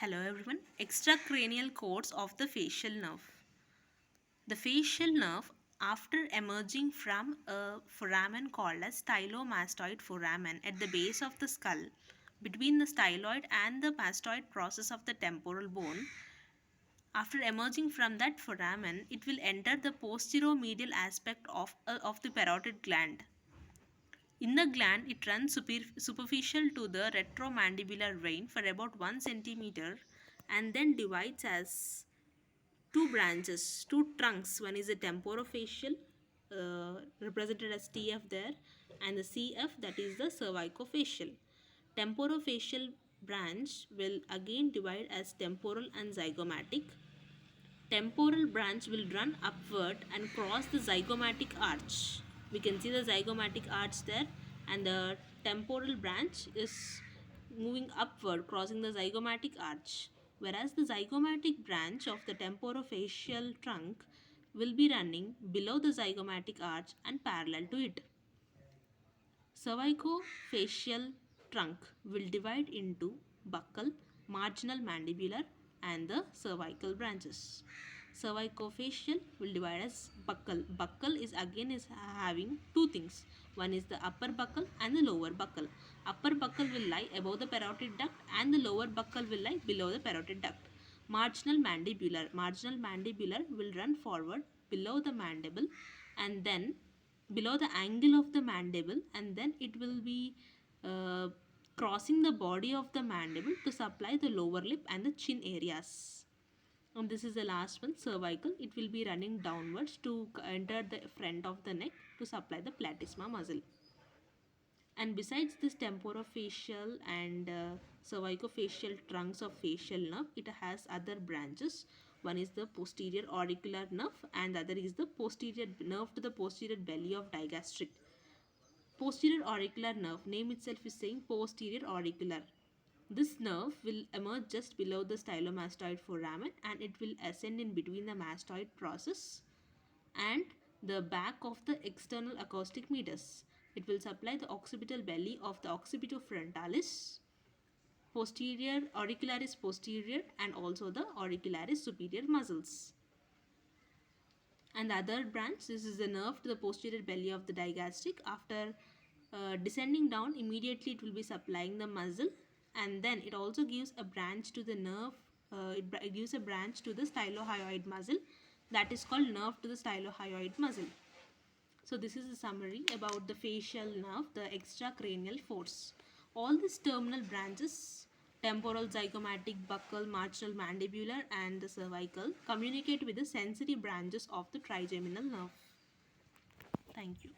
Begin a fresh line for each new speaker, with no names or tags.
Hello everyone. Extracranial codes of the facial nerve. The facial nerve, after emerging from a foramen called as stylomastoid foramen at the base of the skull, between the styloid and the mastoid process of the temporal bone, after emerging from that foramen, it will enter the posteromedial aspect of the parotid gland. In the gland, it runs superficial to the retromandibular vein for about 1 centimeter and then divides as two branches, two trunks. One is a temporofacial, represented as TF there, and the CF, that is the cervicofacial. Temporofacial branch will again divide as temporal and zygomatic. Temporal branch will run upward and cross the zygomatic arch. We can see the zygomatic arch there, and the temporal branch is moving upward, crossing the zygomatic arch, whereas the zygomatic branch of the temporofacial trunk will be running below the zygomatic arch and parallel to it. Cervicofacial trunk will divide into buccal, marginal mandibular, and the cervical branches. Cervicofacial will divide as buccal. Buccal is having two things. One is the upper buccal and the lower buccal. Upper buccal will lie above the parotid duct and the lower buccal will lie below the parotid duct. Marginal mandibular. Marginal mandibular will run forward below the mandible and then below the angle of the mandible, and then it will be crossing the body of the mandible to supply the lower lip and the chin areas. And this is the last one, cervical. It will be running downwards to enter the front of the neck to supply the platysma muscle. And besides this temporofacial and cervicofacial trunks of facial nerve, it has other branches. One is the posterior auricular nerve and the other is the posterior nerve to the posterior belly of digastric. Posterior auricular nerve, name itself is saying posterior auricular. This nerve will emerge just below the stylomastoid foramen and it will ascend in between the mastoid process and the back of the external acoustic meatus. It will supply the occipital belly of the occipitofrontalis, posterior auricularis posterior, and also the auricularis superior muscles. And the other branch, this is the nerve to the posterior belly of the digastric. After descending down, immediately it will be supplying the muscle, and then it also gives a branch to the nerve. It gives a branch to the stylohyoid muscle, that is called nerve to the stylohyoid muscle. So this is a summary about the facial nerve, the extracranial force. All these terminal branches, temporal, zygomatic, buccal, marginal mandibular, and the cervical, communicate with the sensory branches of the trigeminal nerve. Thank you.